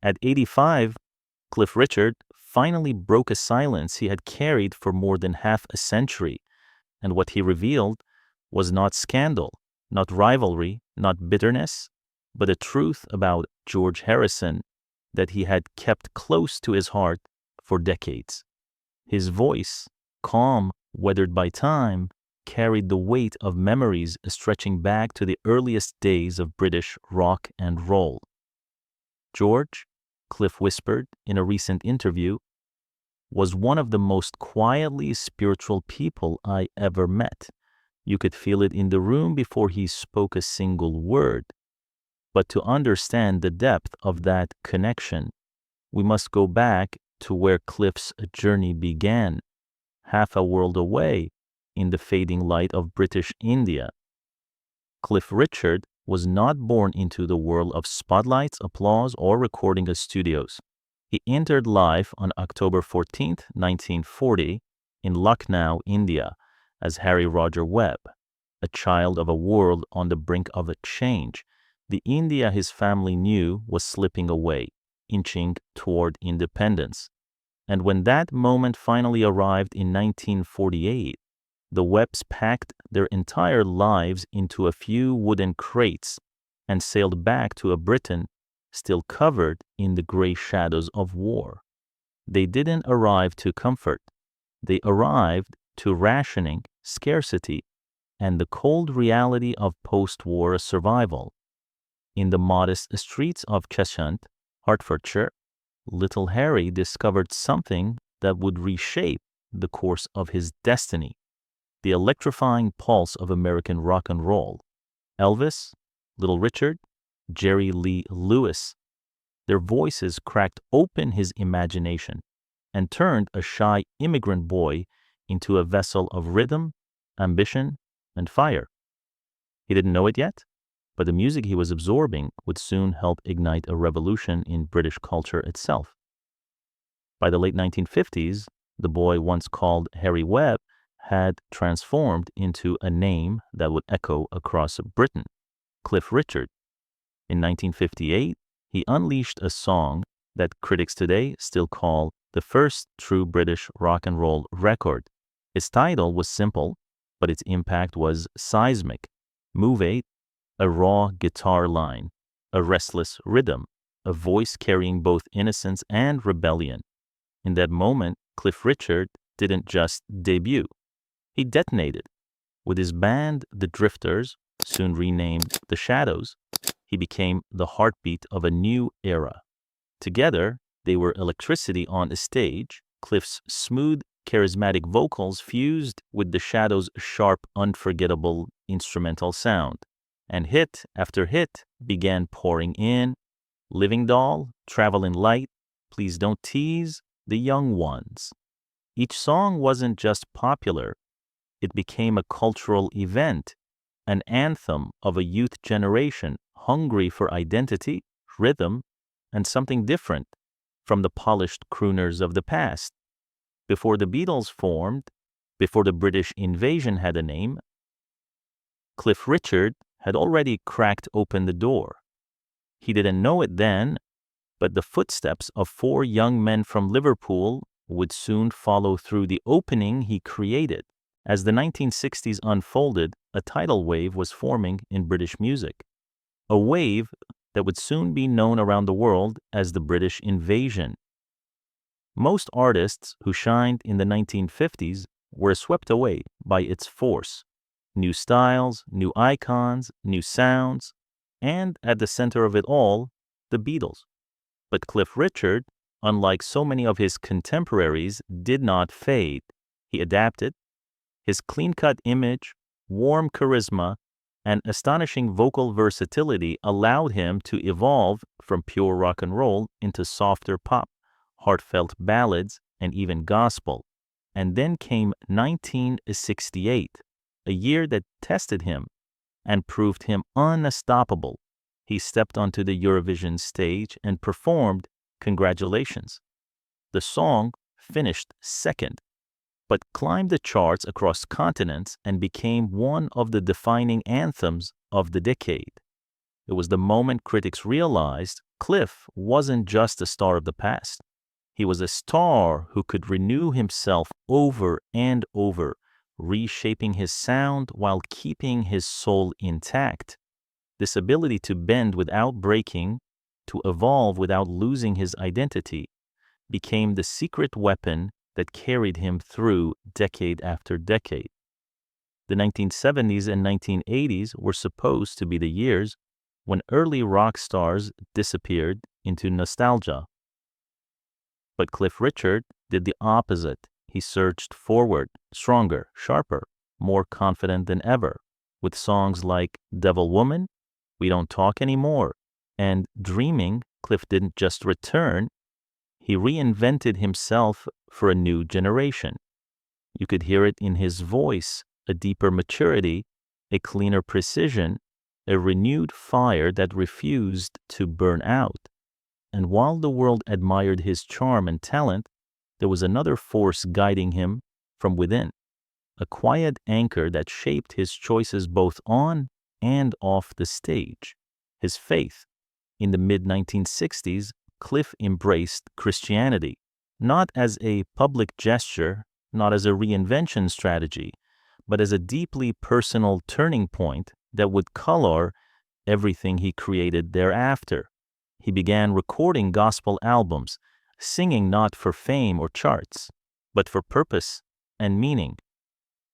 At 85, Cliff Richard finally broke a silence he had carried for more than half a century, and what he revealed was not scandal, not rivalry, not bitterness, but a truth about George Harrison that he had kept close to his heart for decades. His voice, calm, weathered by time, carried the weight of memories stretching back to the earliest days of British rock and roll. George, Cliff whispered in a recent interview, was one of the most quietly spiritual people I ever met. You could feel it in the room before he spoke a single word. But to understand the depth of that connection, we must go back to where Cliff's journey began, half a world away in the fading light of British India. Cliff Richard was not born into the world of spotlights, applause, or recording studios. He entered life on October 14, 1940, in Lucknow, India, as Harry Roger Webb, a child of a world on the brink of a change. The India his family knew was slipping away, inching toward independence. And when that moment finally arrived in 1948, the Webbs packed their entire lives into a few wooden crates and sailed back to a Britain still covered in the gray shadows of war. They didn't arrive to comfort. They arrived to rationing, scarcity, and the cold reality of post-war survival. In the modest streets of Cheshunt, Hertfordshire, little Harry discovered something that would reshape the course of his destiny, the electrifying pulse of American rock and roll. Elvis, Little Richard, Jerry Lee Lewis, their voices cracked open his imagination and turned a shy immigrant boy into a vessel of rhythm, ambition, and fire. He didn't know it yet, but the music he was absorbing would soon help ignite a revolution in British culture itself. By the late 1950s, the boy once called Harry Webb had transformed into a name that would echo across Britain, Cliff Richard. In 1958, he unleashed a song that critics today still call the first true British rock and roll record. Its title was simple, but its impact was seismic. Move 8, a raw guitar line, a restless rhythm, a voice carrying both innocence and rebellion. In that moment, Cliff Richard didn't just debut. He detonated. With his band, The Drifters, soon renamed The Shadows, he became the heartbeat of a new era. Together, they were electricity on a stage. Cliff's smooth, charismatic vocals fused with The Shadows' sharp, unforgettable instrumental sound. And hit after hit began pouring in. Living Doll, Travelin' Light, Please Don't Tease the Young Ones. Each song wasn't just popular. It became a cultural event, an anthem of a youth generation hungry for identity, rhythm, and something different from the polished crooners of the past. Before the Beatles formed, before the British invasion had a name, Cliff Richard had already cracked open the door. He didn't know it then, but the footsteps of 4 young men from Liverpool would soon follow through the opening he created. As the 1960s unfolded, a tidal wave was forming in British music, a wave that would soon be known around the world as the British invasion. Most artists who shined in the 1950s were swept away by its force. New styles, new icons, new sounds, and at the center of it all, the Beatles. But Cliff Richard, unlike so many of his contemporaries, did not fade. He adapted. His clean-cut image, warm charisma, and astonishing vocal versatility allowed him to evolve from pure rock and roll into softer pop, heartfelt ballads, and even gospel. And then came 1968, a year that tested him and proved him unstoppable. He stepped onto the Eurovision stage and performed Congratulations. The song finished second, but climbed the charts across continents and became one of the defining anthems of the decade. It was the moment critics realized Cliff wasn't just a star of the past. He was a star who could renew himself over and over, reshaping his sound while keeping his soul intact. This ability to bend without breaking, to evolve without losing his identity, became the secret weapon that carried him through decade after decade. The 1970s and 1980s were supposed to be the years when early rock stars disappeared into nostalgia. But Cliff Richard did the opposite. He surged forward, stronger, sharper, more confident than ever, with songs like Devil Woman, We Don't Talk Anymore, and Dreaming. Cliff didn't just return, he reinvented himself for a new generation. You could hear it in his voice, a deeper maturity, a cleaner precision, a renewed fire that refused to burn out. And while the world admired his charm and talent, there was another force guiding him from within, a quiet anchor that shaped his choices both on and off the stage, his faith. In the mid-1960s, Cliff embraced Christianity, not as a public gesture, not as a reinvention strategy, but as a deeply personal turning point that would color everything he created thereafter. He began recording gospel albums, singing not for fame or charts, but for purpose and meaning.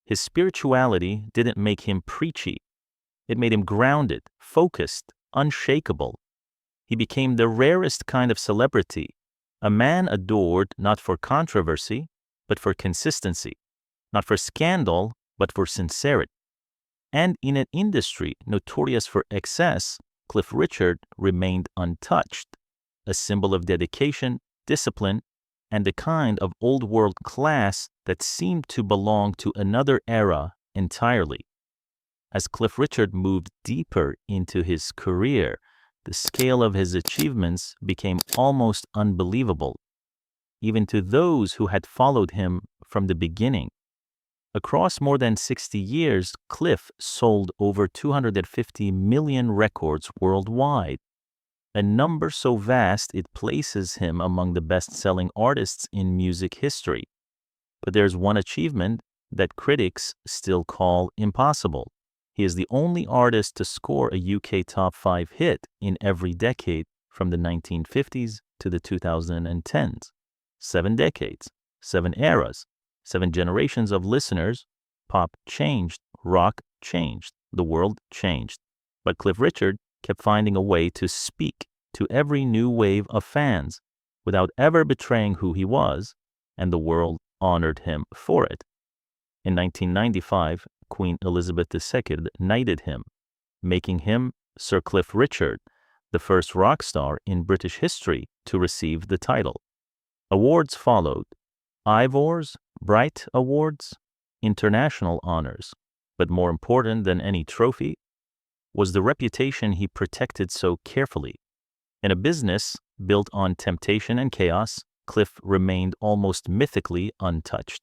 His spirituality didn't make him preachy. It made him grounded, focused, unshakable. He became the rarest kind of celebrity, a man adored not for controversy, but for consistency, not for scandal, but for sincerity. And in an industry notorious for excess, Cliff Richard remained untouched, a symbol of dedication, discipline, and a kind of old-world class that seemed to belong to another era entirely. As Cliff Richard moved deeper into his career, the scale of his achievements became almost unbelievable, even to those who had followed him from the beginning. Across more than 60 years, Cliff sold over 250 million records worldwide, a number so vast it places him among the best-selling artists in music history. But there's one achievement that critics still call impossible. He is the only artist to score a UK top 5 hit in every decade from the 1950s to the 2010s. 7 decades, 7 eras, 7 generations of listeners. Pop changed, rock changed, the world changed. But Cliff Richard kept finding a way to speak to every new wave of fans without ever betraying who he was, and the world honored him for it. In 1995, Queen Elizabeth II knighted him, making him Sir Cliff Richard, the first rock star in British history to receive the title. Awards followed: Ivors, Bright Awards, international honors. But more important than any trophy was the reputation he protected so carefully. In a business built on temptation and chaos, Cliff remained almost mythically untouched.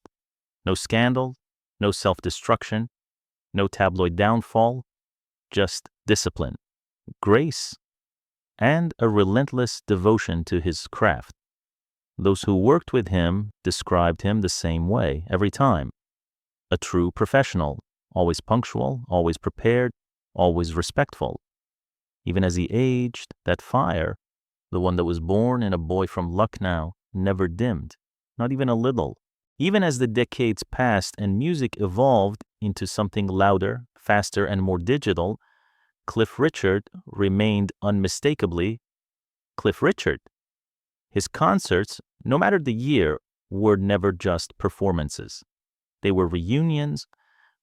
No scandal, no self-destruction, no tabloid downfall, just discipline, grace, and a relentless devotion to his craft. Those who worked with him described him the same way every time. A true professional, always punctual, always prepared, always respectful. Even as he aged, that fire, the one that was born in a boy from Lucknow, never dimmed, not even a little. Even as the decades passed and music evolved into something louder, faster, and more digital, Cliff Richard remained unmistakably Cliff Richard. His concerts, no matter the year, were never just performances. They were reunions,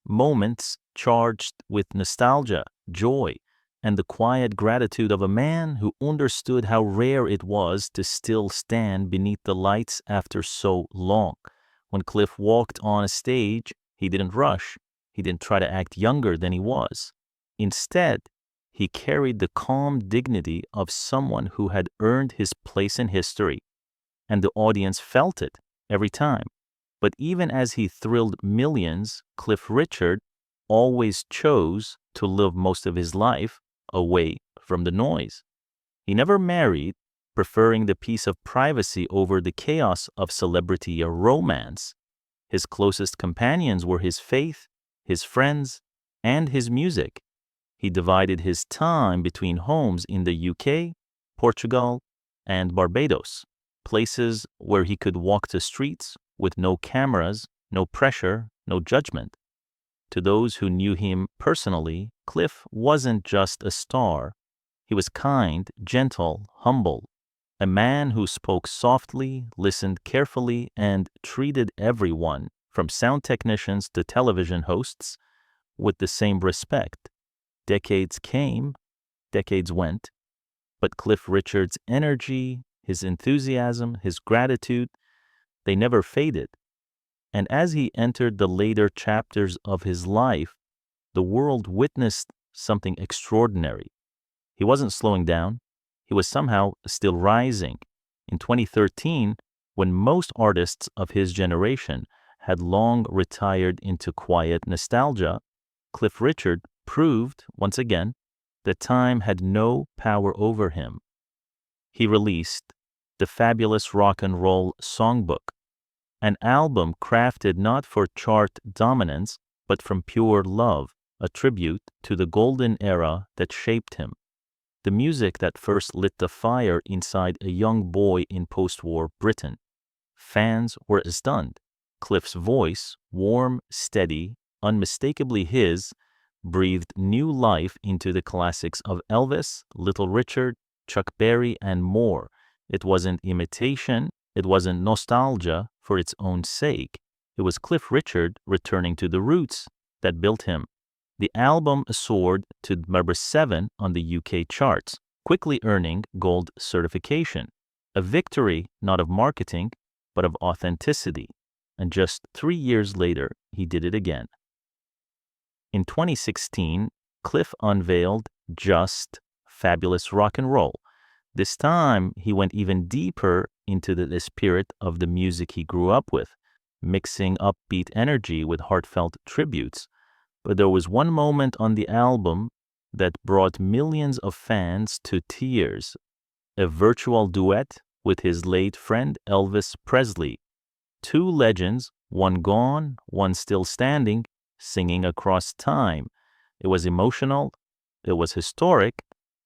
moments charged with nostalgia, joy, and the quiet gratitude of a man who understood how rare it was to still stand beneath the lights after so long. When Cliff walked on a stage, he didn't rush. He didn't try to act younger than he was. Instead, he carried the calm dignity of someone who had earned his place in history, and the audience felt it every time. But even as he thrilled millions, Cliff Richard always chose to live most of his life away from the noise. He never married, preferring the peace of privacy over the chaos of celebrity or romance. His closest companions were his faith, his friends, and his music. He divided his time between homes in the UK, Portugal, and Barbados, places where he could walk the streets with no cameras, no pressure, no judgment. To those who knew him personally, Cliff wasn't just a star. He was kind, gentle, humble, a man who spoke softly, listened carefully, and treated everyone, from sound technicians to television hosts, with the same respect. Decades came, decades went, but Cliff Richard's energy, his enthusiasm, his gratitude, they never faded. And as he entered the later chapters of his life, the world witnessed something extraordinary. He wasn't slowing down. He was somehow still rising. In 2013, when most artists of his generation had long retired into quiet nostalgia, Cliff Richard proved, once again, that time had no power over him. He released the fabulous Rock and Roll Songbook, an album crafted not for chart dominance, but from pure love, a tribute to the golden era that shaped him. The music that first lit the fire inside a young boy in post-war Britain. Fans were stunned. Cliff's voice, warm, steady, unmistakably his, breathed new life into the classics of Elvis, Little Richard, Chuck Berry, and more. It wasn't imitation, it wasn't nostalgia for its own sake. It was Cliff Richard returning to the roots that built him. The album soared to number 7 on the UK charts, quickly earning gold certification, a victory not of marketing, but of authenticity. And just 3 years later, he did it again. In 2016, Cliff unveiled Just Fabulous Rock and Roll. This time, he went even deeper into the spirit of the music he grew up with, mixing upbeat energy with heartfelt tributes. But there was one moment on the album that brought millions of fans to tears, a virtual duet with his late friend Elvis Presley. Two legends, one gone, one still standing, singing across time. It was emotional, it was historic,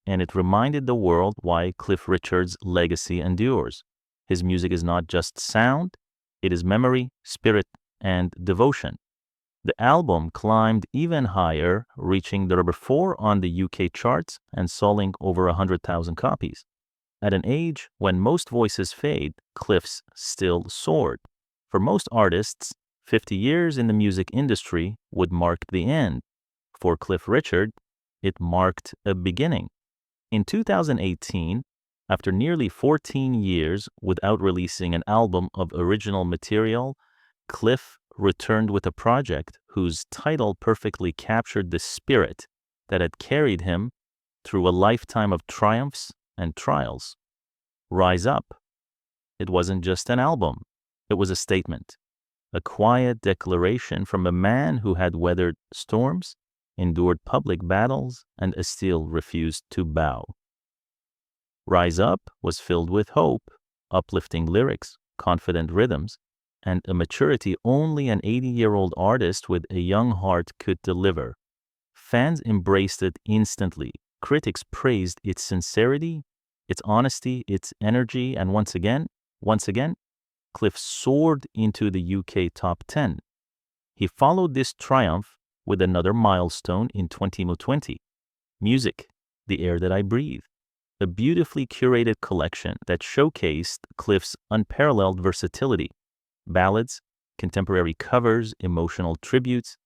and it reminded the world why Cliff Richard's legacy endures. His music is not just sound, it is memory, spirit, and devotion. The album climbed even higher, reaching the number 4 on the UK charts and selling over 100,000 copies. At an age when most voices fade, Cliff's still soared. For most artists, 50 years in the music industry would mark the end. For Cliff Richard, it marked a beginning. In 2018, after nearly 14 years without releasing an album of original material, Cliff returned with a project whose title perfectly captured the spirit that had carried him through a lifetime of triumphs and trials. Rise Up. It wasn't just an album. It was a statement, a quiet declaration from a man who had weathered storms, endured public battles, and still refused to bow. Rise Up was filled with hope, uplifting lyrics, confident rhythms, and a maturity only an 80-year-old artist with a young heart could deliver. Fans embraced it instantly. Critics praised its sincerity, its honesty, its energy, and once again, Cliff soared into the UK top 10. He followed this triumph with another milestone in 2020. Music, The Air That I Breathe, a beautifully curated collection that showcased Cliff's unparalleled versatility. Ballads, contemporary covers, emotional tributes.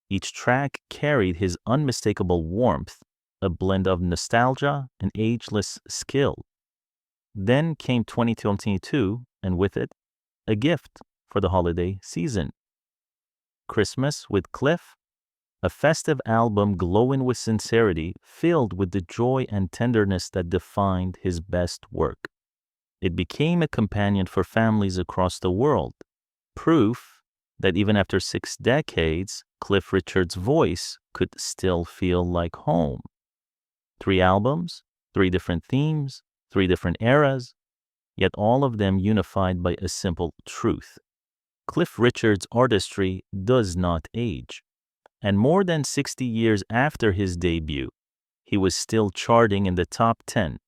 Each track carried his unmistakable warmth, a blend of nostalgia and ageless skill. Then came 2022, and with it, a gift for the holiday season. Christmas with Cliff, a festive album glowing with sincerity, filled with the joy and tenderness that defined his best work. It became a companion for families across the world, proof that even after 6 decades, Cliff Richard's voice could still feel like home. 3 albums, 3 different themes, 3 different eras, yet all of them unified by a simple truth. Cliff Richard's artistry does not age. And more than 60 years after his debut, he was still charting in the top 10,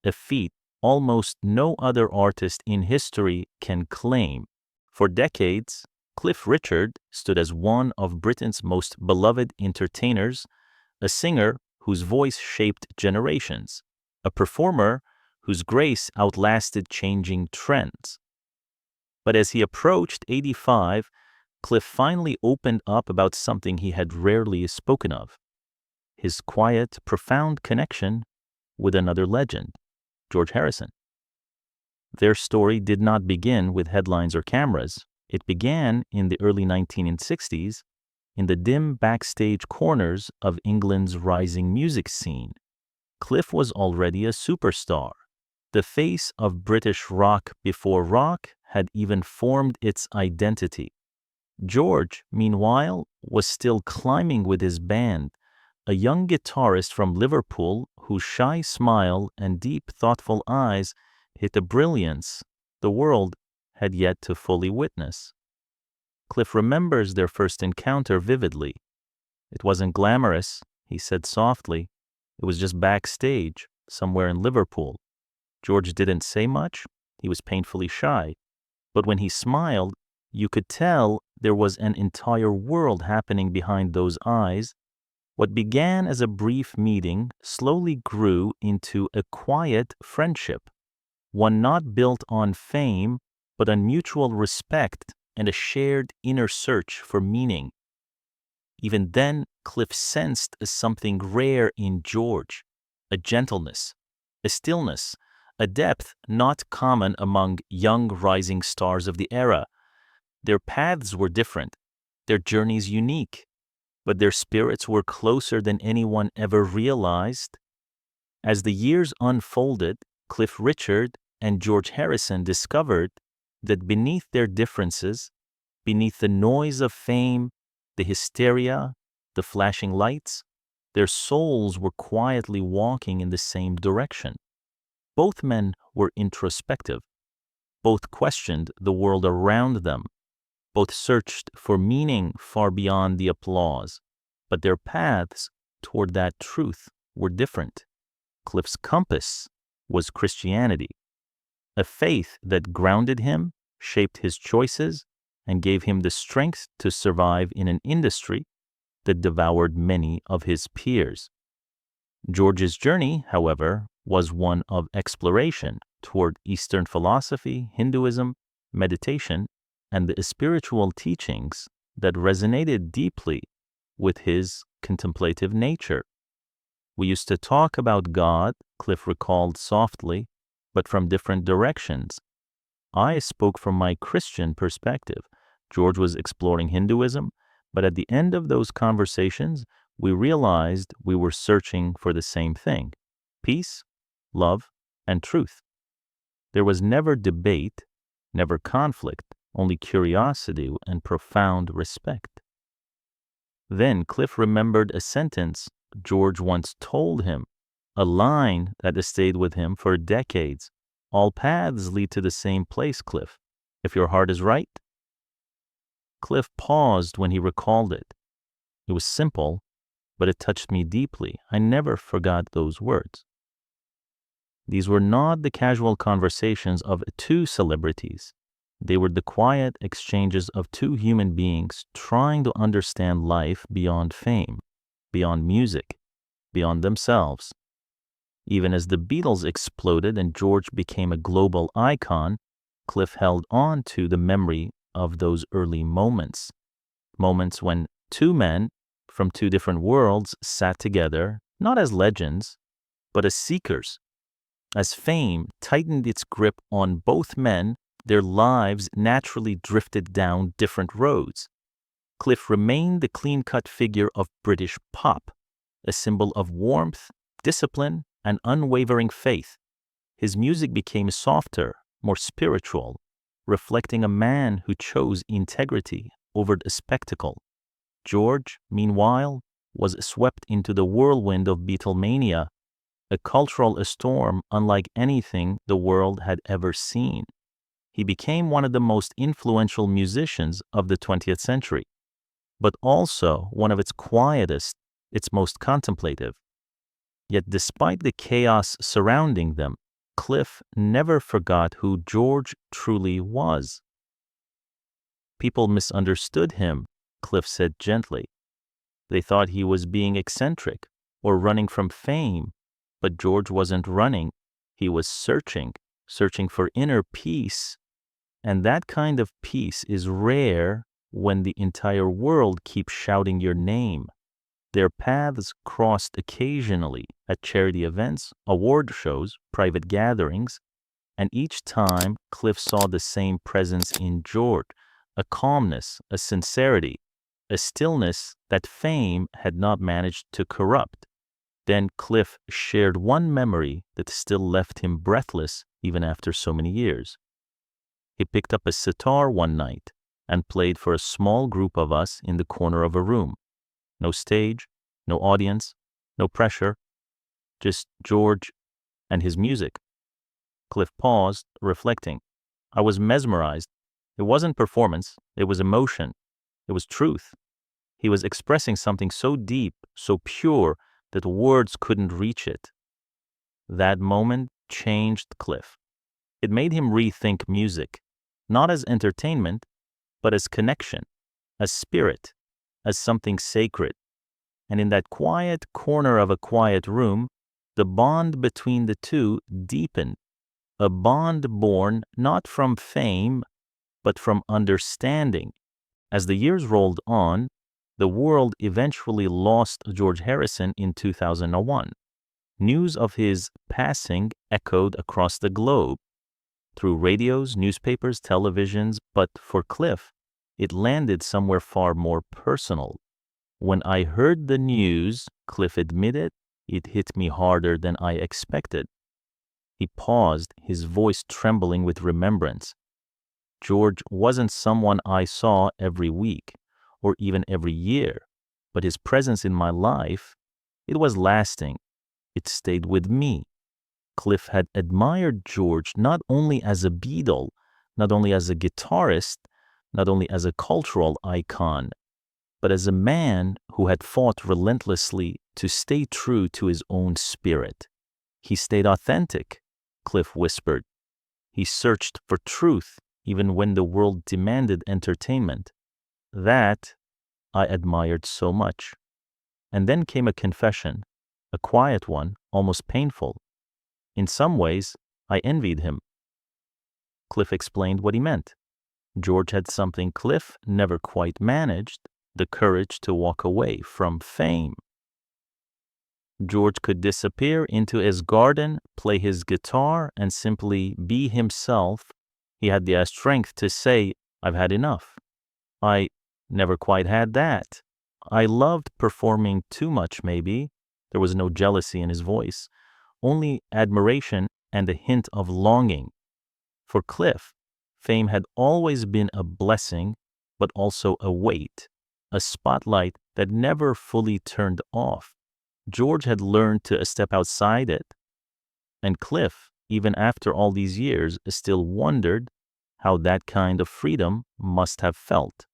a feat almost no other artist in history can claim. For decades, Cliff Richard stood as one of Britain's most beloved entertainers, a singer whose voice shaped generations, a performer whose grace outlasted changing trends. But as he approached 85, Cliff finally opened up about something he had rarely spoken of: his quiet, profound connection with another legend, George Harrison. Their story did not begin with headlines or cameras. It began in the early 1960s in the dim backstage corners of England's rising music scene. Cliff was already a superstar, the face of British rock before rock had even formed its identity. George, meanwhile, was still climbing with his band, a young guitarist from Liverpool whose shy smile and deep, thoughtful eyes hit a brilliance the world had yet to fully witness. Cliff remembers their first encounter vividly. "It wasn't glamorous," he said softly. "It was just backstage, somewhere in Liverpool. George didn't say much. He was painfully shy. But when he smiled, you could tell there was an entire world happening behind those eyes. What began as a brief meeting slowly grew into a quiet friendship, one not built on fame, but on mutual respect and a shared inner search for meaning." Even then, Cliff sensed something rare in George: a gentleness, a stillness, a depth not common among young rising stars of the era. Their paths were different, their journeys unique, but their spirits were closer than anyone ever realized. As the years unfolded, Cliff Richard and George Harrison discovered that beneath their differences, beneath the noise of fame, the hysteria, the flashing lights, their souls were quietly walking in the same direction. Both men were introspective. Both questioned the world around them. Both searched for meaning far beyond the applause. But their paths toward that truth were different. Cliff's compass was Christianity, a faith that grounded him, shaped his choices, and gave him the strength to survive in an industry that devoured many of his peers. George's journey, however, was one of exploration toward Eastern philosophy, Hinduism, meditation, and the spiritual teachings that resonated deeply with his contemplative nature. "We used to talk about God," Cliff recalled softly, "but from different directions. I spoke from my Christian perspective. George was exploring Hinduism, but at the end of those conversations, we realized we were searching for the same thing: peace, love, and truth. There was never debate, never conflict, only curiosity and profound respect." Then Cliff remembered a sentence George once told him, a line that has stayed with him for decades: "All paths lead to the same place, Cliff, if your heart is right." Cliff paused when he recalled it. It was simple, but it touched me deeply. I never forgot those words. These were not the casual conversations of two celebrities. They were the quiet exchanges of two human beings trying to understand life beyond fame, beyond music, beyond themselves. Even as the Beatles exploded and George became a global icon, Cliff held on to the memory of those early moments. Moments when two men from two different worlds sat together, not as legends, but as seekers. As fame tightened its grip on both men, their lives naturally drifted down different roads. Cliff remained the clean-cut figure of British pop, a symbol of warmth, discipline, and unwavering faith. His music became softer, more spiritual, reflecting a man who chose integrity over the spectacle. George, meanwhile, was swept into the whirlwind of Beatlemania, a cultural storm unlike anything the world had ever seen. He became one of the most influential musicians of the 20th century, but also one of its quietest, its most contemplative. Yet despite the chaos surrounding them, Cliff never forgot who George truly was. People misunderstood him, Cliff said gently. They thought he was being eccentric or running from fame, but George wasn't running. He was searching for inner peace. And that kind of peace is rare when the entire world keeps shouting your name. Their paths crossed occasionally at charity events, award shows, private gatherings, and each time Cliff saw the same presence in George, a calmness, a sincerity, a stillness that fame had not managed to corrupt. Then Cliff shared one memory that still left him breathless even after so many years. He picked up a sitar one night and played for a small group of us in the corner of a room. No stage, no audience, no pressure, just George and his music. Cliff paused, reflecting. I was mesmerized. It wasn't performance, it was emotion. It was truth. He was expressing something so deep, so pure, that words couldn't reach it. That moment changed Cliff. It made him rethink music, not as entertainment, but as connection, as spirit, as something sacred. And in that quiet corner of a quiet room, the bond between the two deepened, a bond born not from fame, but from understanding. As the years rolled on, the world eventually lost George Harrison in 2001. News of his passing echoed across the globe, through radios, newspapers, televisions, but for Cliff, it landed somewhere far more personal. When I heard the news, Cliff admitted, it hit me harder than I expected. He paused, his voice trembling with remembrance. George wasn't someone I saw every week, or even every year, but his presence in my life, it was lasting. It stayed with me. Cliff had admired George not only as a Beatle, not only as a guitarist, not only as a cultural icon, but as a man who had fought relentlessly to stay true to his own spirit. He stayed authentic, Cliff whispered. He searched for truth even when the world demanded entertainment. That I admired so much. And then came a confession, a quiet one, almost painful. In some ways, I envied him. Cliff explained what he meant. George had something Cliff never quite managed, the courage to walk away from fame. George could disappear into his garden, play his guitar, and simply be himself. He had the strength to say, I've had enough. I never quite had that. I loved performing too much, maybe. There was no jealousy in his voice, only admiration and a hint of longing. For Cliff, fame had always been a blessing, but also a weight, a spotlight that never fully turned off. George had learned to step outside it. And Cliff, even after all these years, still wondered how that kind of freedom must have felt.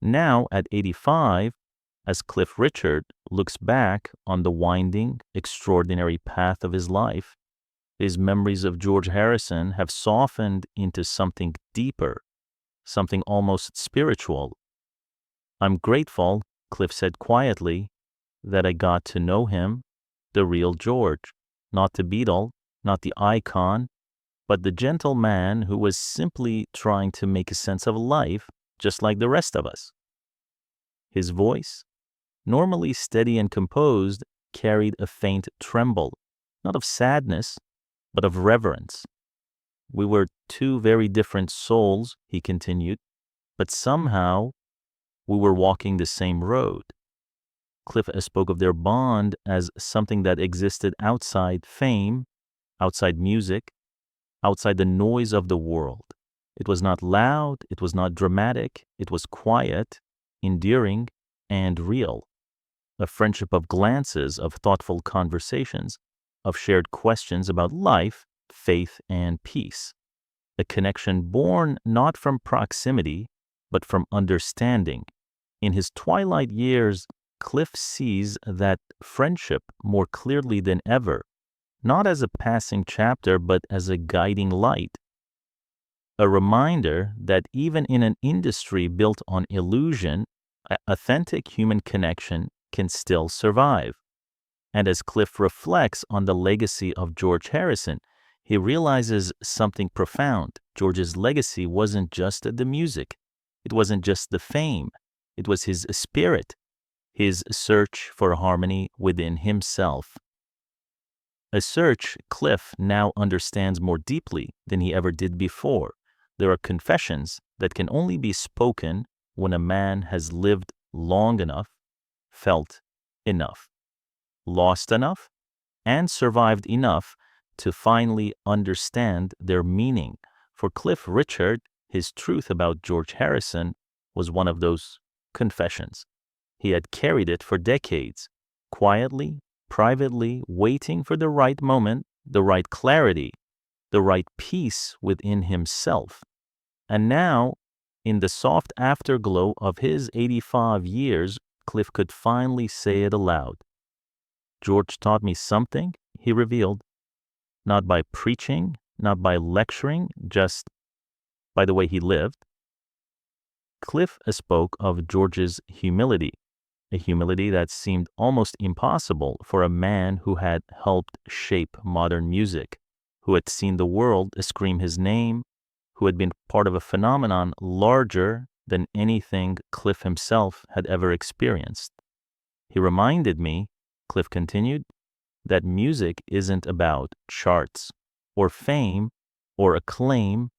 Now, at 85, as Cliff Richard looks back on the winding, extraordinary path of his life, his memories of George Harrison have softened into something deeper, something almost spiritual. I'm grateful, Cliff said quietly, that I got to know him, the real George, not the Beatle, not the icon, but the gentle man who was simply trying to make a sense of life just like the rest of us. His voice, normally steady and composed, carried a faint tremble, not of sadness, but of reverence. We were two very different souls, he continued, but somehow we were walking the same road. Cliff spoke of their bond as something that existed outside fame, outside music, outside the noise of the world. It was not loud, it was not dramatic, it was quiet, endearing, and real. A friendship of glances, of thoughtful conversations, of shared questions about life, faith, and peace. A connection born not from proximity, but from understanding. In his twilight years, Cliff sees that friendship more clearly than ever, not as a passing chapter, but as a guiding light. A reminder that even in an industry built on illusion, authentic human connection can still survive. And as Cliff reflects on the legacy of George Harrison, he realizes something profound. George's legacy wasn't just the music. It wasn't just the fame. It was his spirit, his search for harmony within himself. A search Cliff now understands more deeply than he ever did before. There are confessions that can only be spoken when a man has lived long enough, felt enough, lost enough, and survived enough to finally understand their meaning. For Cliff Richard, his truth about George Harrison was one of those confessions. He had carried it for decades, quietly, privately, waiting for the right moment, the right clarity, the right peace within himself. And now, in the soft afterglow of his 85 years, Cliff could finally say it aloud. George taught me something, he revealed, not by preaching, not by lecturing, just by the way he lived. Cliff spoke of George's humility, a humility that seemed almost impossible for a man who had helped shape modern music, who had seen the world scream his name, who had been part of a phenomenon larger than anything Cliff himself had ever experienced. He reminded me, Cliff continued, that music isn't about charts or fame or acclaim.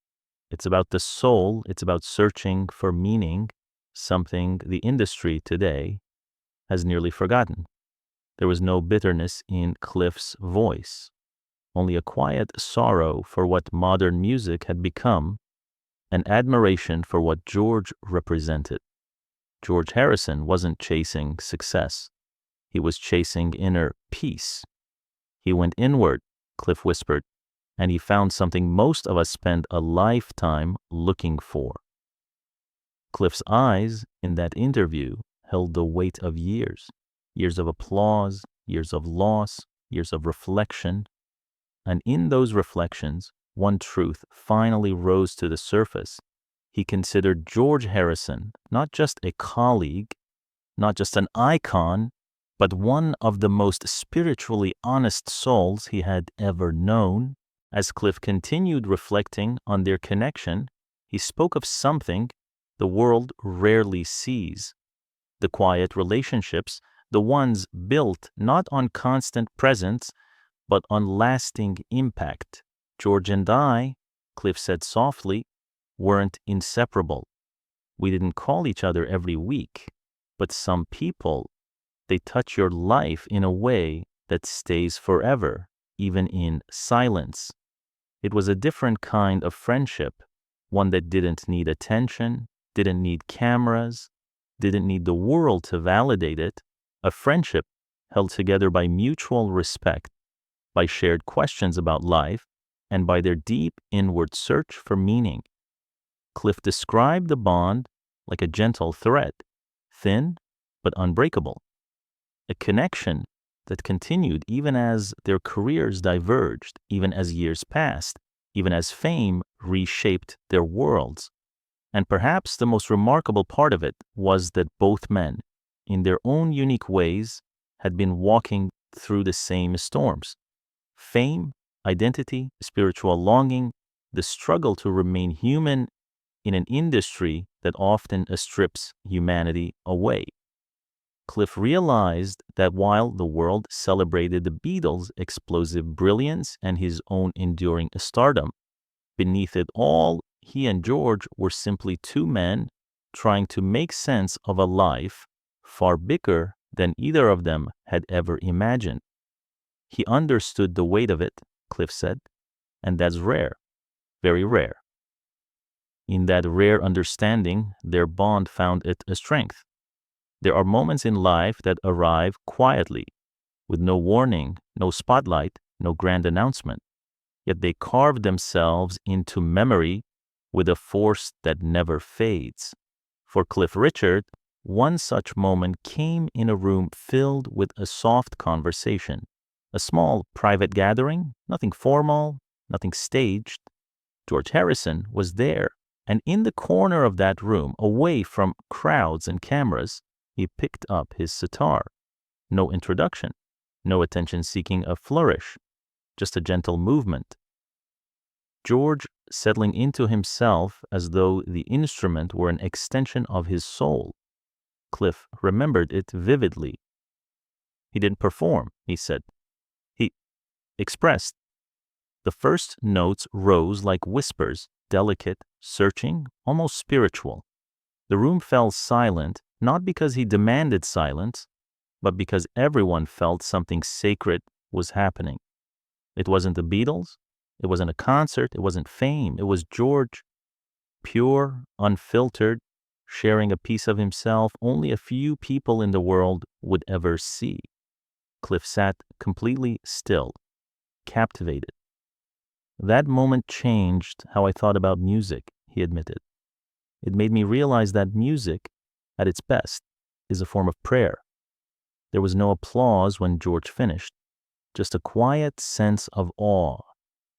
It's about the soul. It's about searching for meaning, something the industry today has nearly forgotten. There was no bitterness in Cliff's voice, only a quiet sorrow for what modern music had become, an admiration for what George represented. George Harrison wasn't chasing success. He was chasing inner peace. He went inward, Cliff whispered, and he found something most of us spend a lifetime looking for. Cliff's eyes in that interview held the weight of years, years of applause, years of loss, years of reflection. And in those reflections, one truth finally rose to the surface. He considered George Harrison not just a colleague, not just an icon, but one of the most spiritually honest souls he had ever known. As Cliff continued reflecting on their connection, he spoke of something the world rarely sees: the quiet relationships, the ones built not on constant presence, but on lasting impact. George and I, Cliff said softly, weren't inseparable. We didn't call each other every week, but some people, they touch your life in a way that stays forever, even in silence. It was a different kind of friendship, one that didn't need attention, didn't need cameras, didn't need the world to validate it. A friendship held together by mutual respect, by shared questions about life, and by their deep inward search for meaning. Cliff described the bond like a gentle thread, thin but unbreakable. A connection that continued even as their careers diverged, even as years passed, even as fame reshaped their worlds. And perhaps the most remarkable part of it was that both men, in their own unique ways, had been walking through the same storms. Fame, identity, spiritual longing, the struggle to remain human in an industry that often strips humanity away. Cliff realized that while the world celebrated the Beatles' explosive brilliance and his own enduring stardom, beneath it all, he and George were simply two men trying to make sense of a life far bigger than either of them had ever imagined. He understood the weight of it, Cliff said, and that's rare, very rare. In that rare understanding, their bond found its strength. There are moments in life that arrive quietly, with no warning, no spotlight, no grand announcement. Yet they carved themselves into memory with a force that never fades. For Cliff Richard, one such moment came in a room filled with a soft conversation, a small private gathering, nothing formal, nothing staged. George Harrison was there, and in the corner of that room, away from crowds and cameras, he picked up his sitar. No introduction, no attention-seeking a flourish, just a gentle movement. George settling into himself as though the instrument were an extension of his soul. Cliff remembered it vividly. He didn't perform, he said. He expressed. The first notes rose like whispers, delicate, searching, almost spiritual. The room fell silent, not because he demanded silence, but because everyone felt something sacred was happening. It wasn't the Beatles. It wasn't a concert. It wasn't fame. It was George, pure, unfiltered, sharing a piece of himself only a few people in the world would ever see. Cliff sat completely still, captivated. That moment changed how I thought about music, he admitted. It made me realize that music, at its best, is a form of prayer. There was no applause when George finished, just a quiet sense of awe,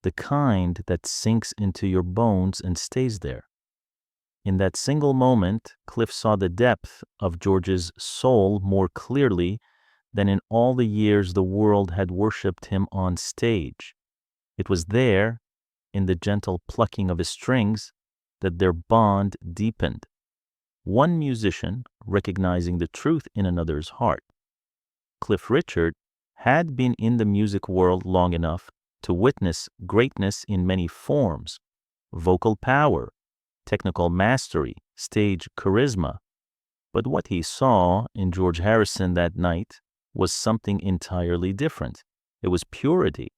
the kind that sinks into your bones and stays there. In that single moment, Cliff saw the depth of George's soul more clearly than in all the years the world had worshipped him on stage. It was there, in the gentle plucking of his strings, that their bond deepened. One musician recognizing the truth in another's heart. Cliff Richard had been in the music world long enough to witness greatness in many forms: vocal power, technical mastery, stage charisma. But what he saw in George Harrison that night was something entirely different. It was purity.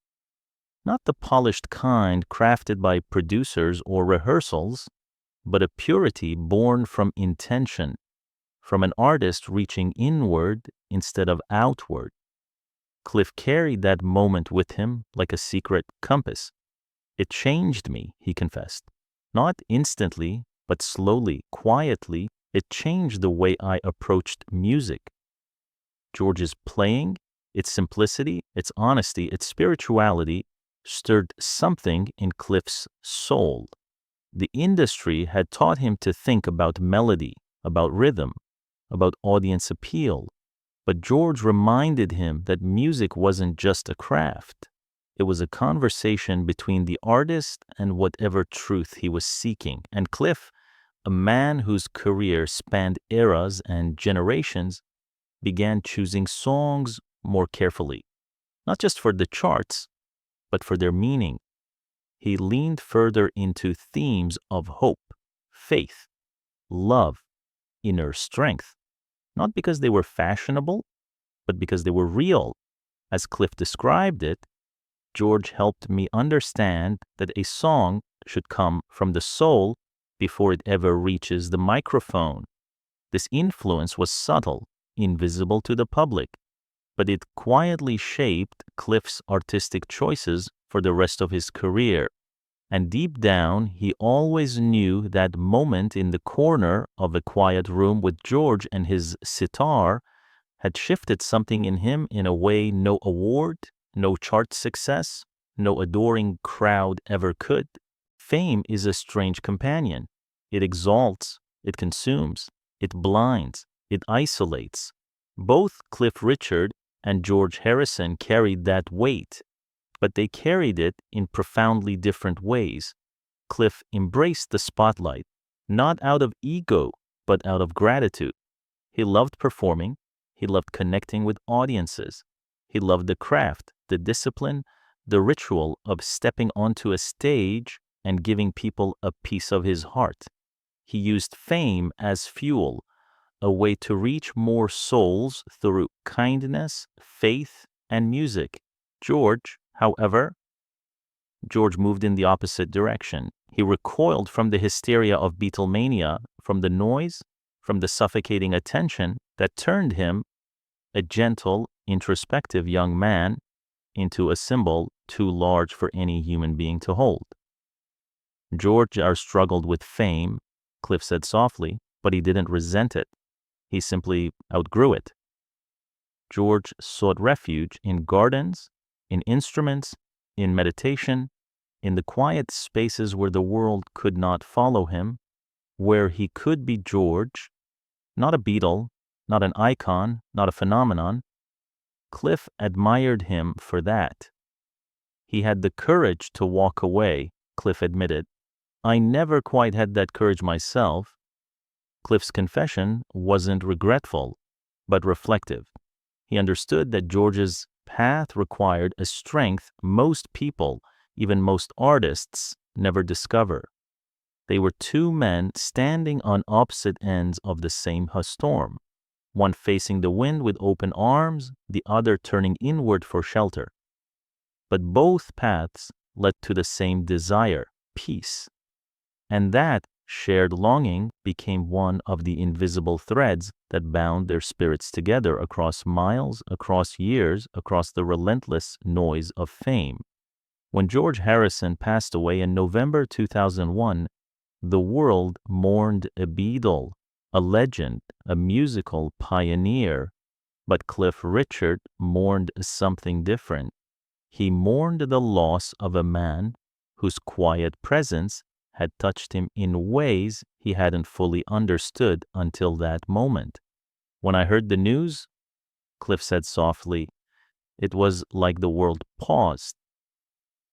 Not the polished kind crafted by producers or rehearsals, but a purity born from intention, from an artist reaching inward instead of outward. Cliff carried that moment with him like a secret compass. It changed me, he confessed. Not instantly, but slowly, quietly, it changed the way I approached music. George's playing, its simplicity, its honesty, its spirituality, stirred something in Cliff's soul. The industry had taught him to think about melody, about rhythm, about audience appeal. But George reminded him that music wasn't just a craft. It was a conversation between the artist and whatever truth he was seeking. And Cliff, a man whose career spanned eras and generations, began choosing songs more carefully, not just for the charts, but for their meaning. He leaned further into themes of hope, faith, love, inner strength, not because they were fashionable, but because they were real. As Cliff described it, George helped me understand that a song should come from the soul before it ever reaches the microphone. This influence was subtle, invisible to the public, but it quietly shaped Cliff's artistic choices for the rest of his career. And deep down, he always knew that moment in the corner of a quiet room with George and his sitar had shifted something in him in a way no award, no chart success, no adoring crowd ever could. Fame is a strange companion. It exalts, it consumes, it blinds, it isolates. Both Cliff Richard and George Harrison carried that weight, but they carried it in profoundly different ways. Cliff embraced the spotlight, not out of ego, but out of gratitude. He loved performing. He loved connecting with audiences. He loved the craft, the discipline, the ritual of stepping onto a stage and giving people a piece of his heart. He used fame as fuel, a way to reach more souls through kindness, faith, and music. George moved in the opposite direction. He recoiled from the hysteria of Beatlemania, from the noise, from the suffocating attention that turned him, a gentle, introspective young man, into a symbol too large for any human being to hold. George struggled with fame, Cliff said softly, but he didn't resent it. He simply outgrew it. George sought refuge in gardens, in instruments, in meditation, in the quiet spaces where the world could not follow him, where he could be George, not a Beatle, not an icon, not a phenomenon. Cliff admired him for that. He had the courage to walk away, Cliff admitted. I never quite had that courage myself. Cliff's confession wasn't regretful, but reflective. He understood that George's path required a strength most people, even most artists, never discover. They were two men standing on opposite ends of the same storm, one facing the wind with open arms, the other turning inward for shelter. But both paths led to the same desire, peace. And that shared longing became one of the invisible threads that bound their spirits together across miles, across years, across the relentless noise of fame. When George Harrison passed away in November 2001, the world mourned a Beatle, a legend, a musical pioneer. But Cliff Richard mourned something different. He mourned the loss of a man whose quiet presence had touched him in ways he hadn't fully understood until that moment. When I heard the news, Cliff said softly, it was like the world paused.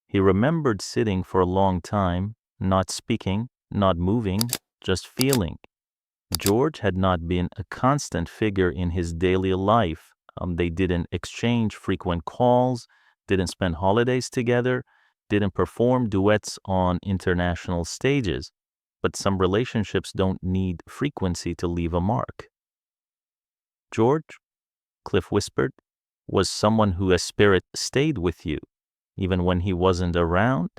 He remembered sitting for a long time, not speaking, not moving, just feeling. George had not been a constant figure in his daily life. They didn't exchange frequent calls, didn't spend holidays together, didn't perform duets on international stages. But some relationships don't need frequency to leave a mark. George, Cliff whispered, was someone whose spirit stayed with you, even when he wasn't around.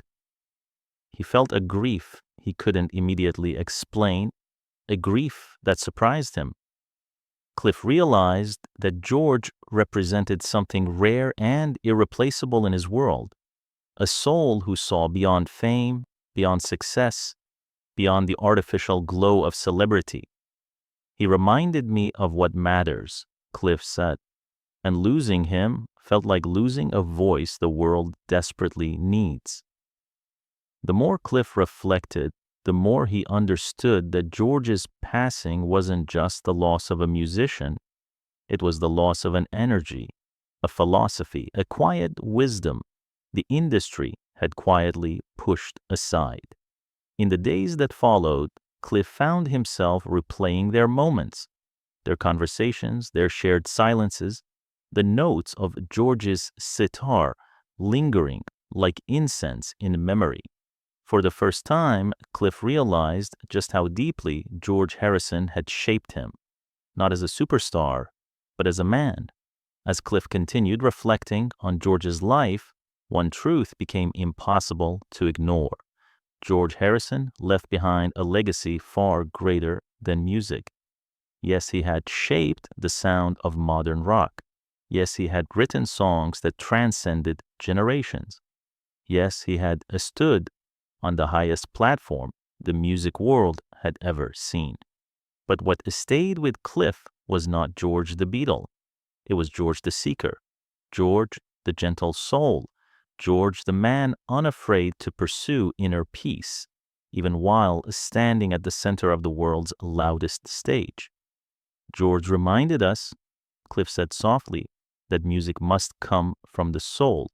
He felt a grief he couldn't immediately explain, a grief that surprised him. Cliff realized that George represented something rare and irreplaceable in his world, a soul who saw beyond fame, beyond success, beyond the artificial glow of celebrity. He reminded me of what matters, Cliff said, and losing him felt like losing a voice the world desperately needs. The more Cliff reflected, the more he understood that George's passing wasn't just the loss of a musician, it was the loss of an energy, a philosophy, a quiet wisdom the industry had quietly pushed aside. In the days that followed, Cliff found himself replaying their moments, their conversations, their shared silences, the notes of George's sitar lingering like incense in memory. For the first time, Cliff realized just how deeply George Harrison had shaped him, not as a superstar, but as a man. As Cliff continued reflecting on George's life, one truth became impossible to ignore. George Harrison left behind a legacy far greater than music. Yes, he had shaped the sound of modern rock. Yes, he had written songs that transcended generations. Yes, he had stood on the highest platform the music world had ever seen. But what stayed with Cliff was not George the Beatle. It was George the Seeker, George the gentle soul, George the man unafraid to pursue inner peace, even while standing at the center of the world's loudest stage. George reminded us, Cliff said softly, that music must come from the soul,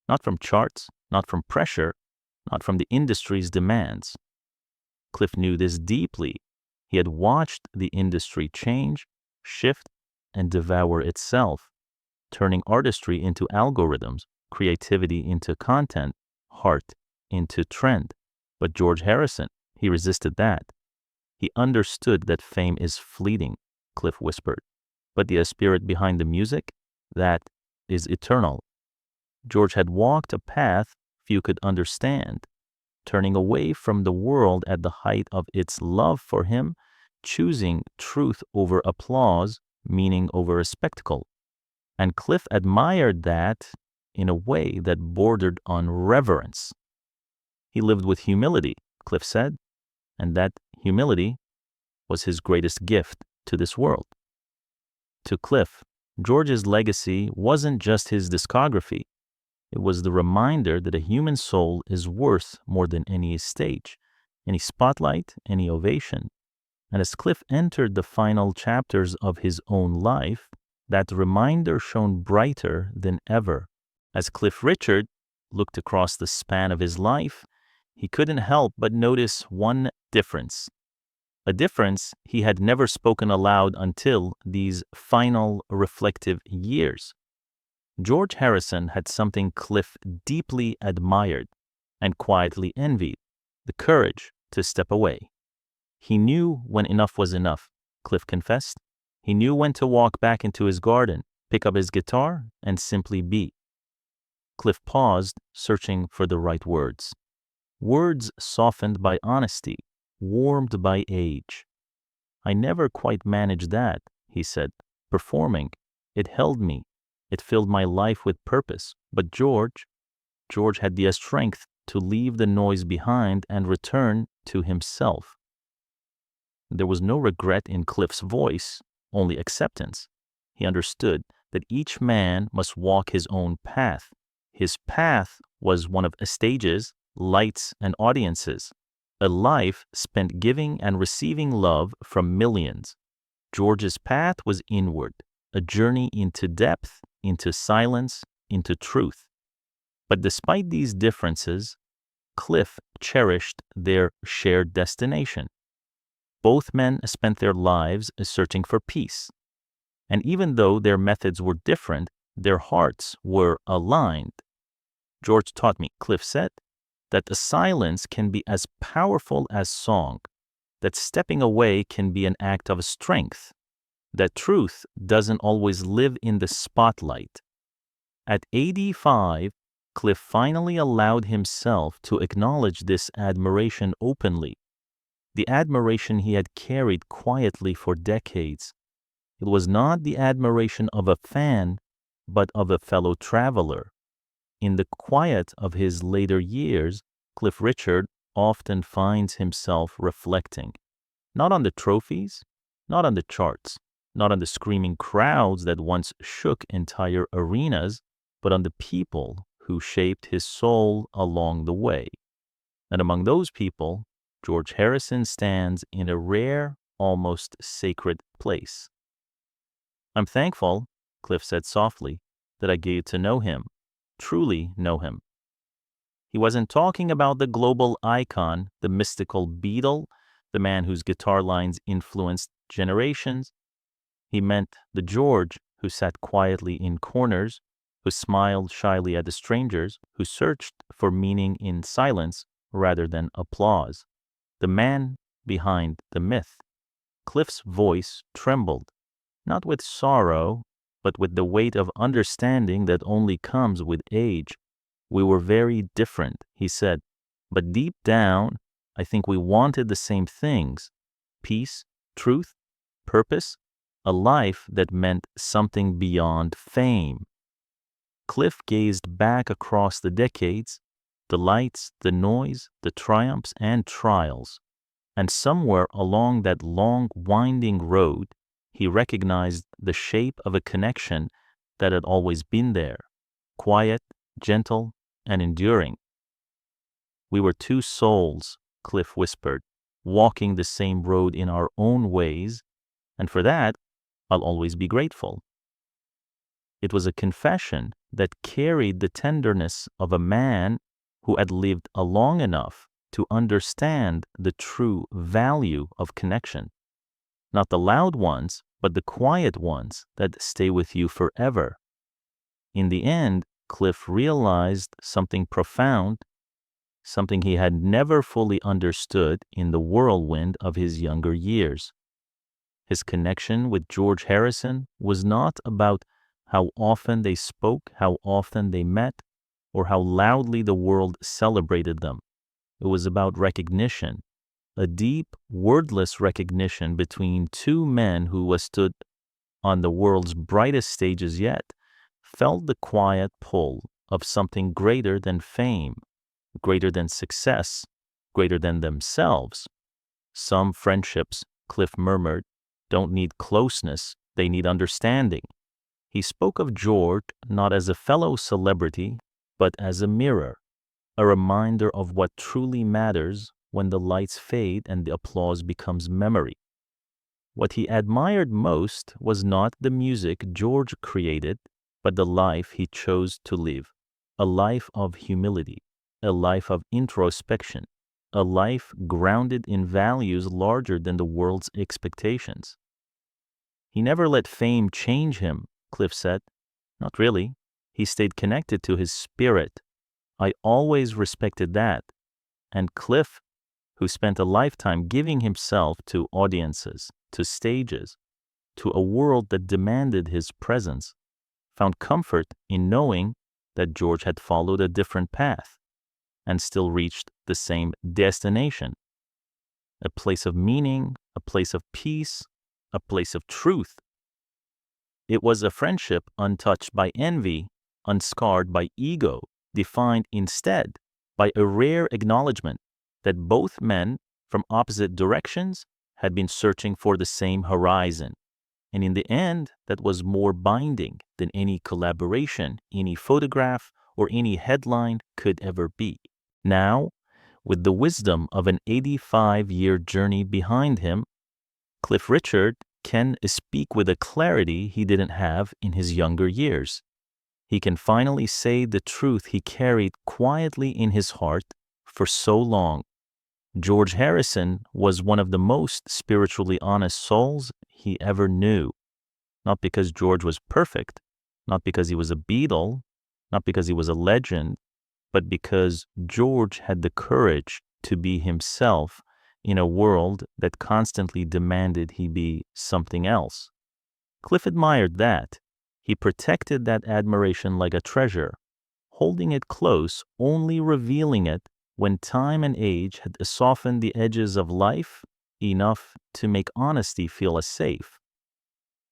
not from charts, not from pressure, not from the industry's demands. Cliff knew this deeply. He had watched the industry change, shift, and devour itself, turning artistry into algorithms, creativity into content, heart into trend. But George Harrison, he resisted that. He understood that fame is fleeting, Cliff whispered, but the spirit behind the music, that is eternal. George had walked a path few could understand, turning away from the world at the height of its love for him, choosing truth over applause, meaning over a spectacle. And Cliff admired that in a way that bordered on reverence. He lived with humility, Cliff said, and that humility was his greatest gift to this world. To Cliff, George's legacy wasn't just his discography. It was the reminder that a human soul is worth more than any stage, any spotlight, any ovation. And as Cliff entered the final chapters of his own life, that reminder shone brighter than ever. As Cliff Richard looked across the span of his life, he couldn't help but notice one difference. A difference he had never spoken aloud until these final reflective years. George Harrison had something Cliff deeply admired and quietly envied: the courage to step away. He knew when enough was enough, Cliff confessed. He knew when to walk back into his garden, pick up his guitar, and simply be. Cliff paused, searching for the right words. Words softened by honesty, warmed by age. "I never quite managed that," he said. "Performing, it held me. It filled my life with purpose. But George had the strength to leave the noise behind and return to himself." There was no regret in Cliff's voice, only acceptance. He understood that each man must walk his own path. His path was one of stages, lights, and audiences, a life spent giving and receiving love from millions. George's path was inward, a journey into depth, into silence, into truth. But despite these differences, Cliff cherished their shared destination. Both men spent their lives searching for peace. And even though their methods were different, their hearts were aligned. "George taught me," Cliff said, "that a silence can be as powerful as song, that stepping away can be an act of strength, that truth doesn't always live in the spotlight." At 85, Cliff finally allowed himself to acknowledge this admiration openly, the admiration he had carried quietly for decades. It was not the admiration of a fan, but of a fellow traveler. In the quiet of his later years, Cliff Richard often finds himself reflecting, not on the trophies, not on the charts, not on the screaming crowds that once shook entire arenas, but on the people who shaped his soul along the way. And among those people, George Harrison stands in a rare, almost sacred place. "I'm thankful," Cliff said softly, "that I get to know him, truly know him." He wasn't talking about the global icon, the mystical Beatle, the man whose guitar lines influenced generations. He meant the George who sat quietly in corners, who smiled shyly at the strangers, who searched for meaning in silence rather than applause. The man behind the myth. Cliff's voice trembled, not with sorrow, but with the weight of understanding that only comes with age. "We were very different," he said, "but deep down, I think we wanted the same things: peace, truth, purpose, a life that meant something beyond fame." Cliff gazed back across the decades, the lights, the noise, the triumphs and trials, and somewhere along that long, winding road, he recognized the shape of a connection that had always been there, quiet, gentle, and enduring. "We were two souls," Cliff whispered, "walking the same road in our own ways, and for that, I'll always be grateful." It was a confession that carried the tenderness of a man who had lived long enough to understand the true value of connection. Not the loud ones, but the quiet ones that stay with you forever. In the end, Cliff realized something profound, something he had never fully understood in the whirlwind of his younger years. His connection with George Harrison was not about how often they spoke, how often they met, or how loudly the world celebrated them. It was about recognition, a deep, wordless recognition between two men who stood on the world's brightest stages yet, felt the quiet pull of something greater than fame, greater than success, greater than themselves. Some friendships, Cliff murmured, don't need closeness, they need understanding. He spoke of George not as a fellow celebrity, but as a mirror, a reminder of what truly matters when the lights fade and the applause becomes memory. What he admired most was not the music George created, but the life he chose to live, a life of humility, a life of introspection, a life grounded in values larger than the world's expectations. He never let fame change him, Cliff said. Not really. He stayed connected to his spirit. I always respected that. And Cliff, who spent a lifetime giving himself to audiences, to stages, to a world that demanded his presence, found comfort in knowing that George had followed a different path and still reached the same destination. A place of meaning, a place of peace, a place of truth. It was a friendship untouched by envy, unscarred by ego, defined instead by a rare acknowledgement that both men from opposite directions had been searching for the same horizon. And in the end, that was more binding than any collaboration, any photograph, or any headline could ever be. Now, with the wisdom of an 85-year journey behind him, Cliff Richard can speak with a clarity he didn't have in his younger years. He can finally say the truth he carried quietly in his heart for so long. George Harrison was one of the most spiritually honest souls he ever knew. Not because George was perfect, not because he was a Beatle, not because he was a legend, but because George had the courage to be himself in a world that constantly demanded he be something else. Cliff admired that. He protected that admiration like a treasure, holding it close, only revealing it when time and age had softened the edges of life enough to make honesty feel as safe.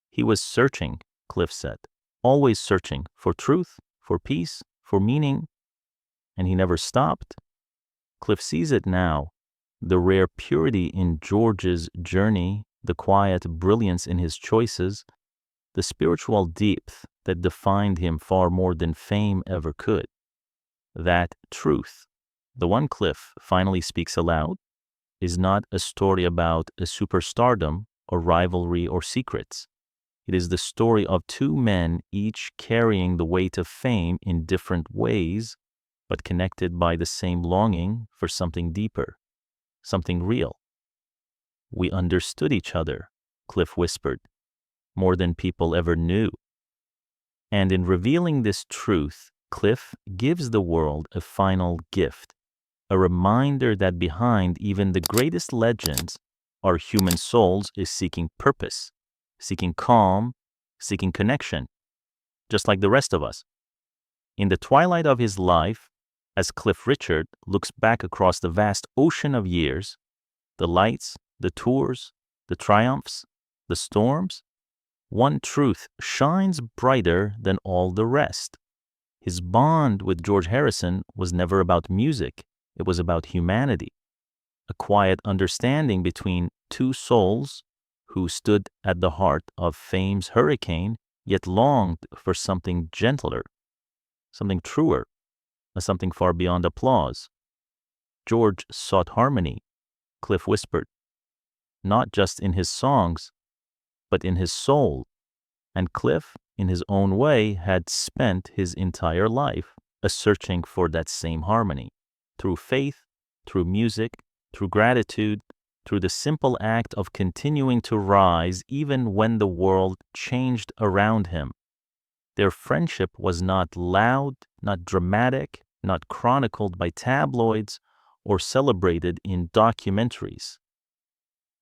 He was searching, Cliff said, always searching for truth, for peace, for meaning, and he never stopped. Cliff sees it now, the rare purity in George's journey, the quiet brilliance in his choices, the spiritual depth that defined him far more than fame ever could. That truth, the one Cliff finally speaks aloud, is not a story about a superstardom or rivalry or secrets. It is the story of two men each carrying the weight of fame in different ways, but connected by the same longing for something deeper, something real. We understood each other, Cliff whispered, more than people ever knew. And in revealing this truth, Cliff gives the world a final gift, a reminder that behind even the greatest legends, our human souls is seeking purpose, seeking calm, seeking connection, just like the rest of us. In the twilight of his life, as Cliff Richard looks back across the vast ocean of years, the lights, the tours, the triumphs, the storms, one truth shines brighter than all the rest. His bond with George Harrison was never about music, it was about humanity, a quiet understanding between two souls who stood at the heart of fame's hurricane, yet longed for something gentler, something truer, something far beyond applause. George sought harmony, Cliff whispered, not just in his songs, but in his soul. And Cliff, in his own way, had spent his entire life searching for that same harmony, through faith, through music, through gratitude, through the simple act of continuing to rise even when the world changed around him. Their friendship was not loud, not dramatic, not chronicled by tabloids or celebrated in documentaries.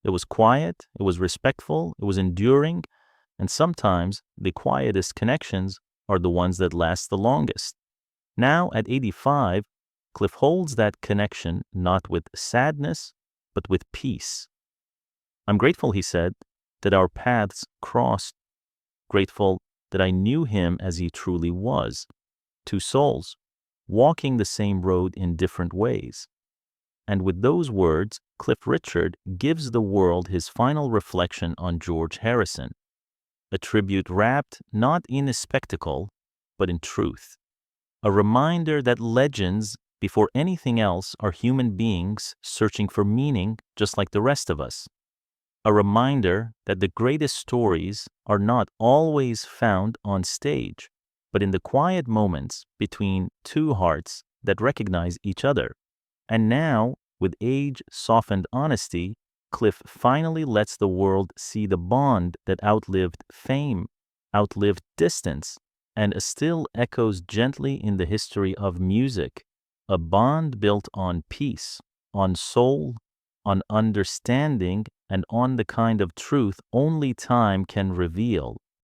It was quiet, it was respectful, it was enduring, and sometimes the quietest connections are the ones that last the longest. Now, at 85, Cliff holds that connection not with sadness, but with peace. I'm grateful, he said, that our paths crossed, grateful that I knew him as he truly was, two souls, walking the same road in different ways. And with those words, Cliff Richard gives the world his final reflection on George Harrison, a tribute wrapped not in a spectacle, but in truth. A reminder that legends, before anything else, are human beings searching for meaning just like the rest of us. A reminder that the greatest stories are not always found on stage, but in the quiet moments between two hearts that recognize each other. And now, with age-softened honesty, Cliff finally lets the world see the bond that outlived fame, outlived distance, and still echoes gently in the history of music, a bond built on peace, on soul, on understanding, and on the kind of truth only time can reveal.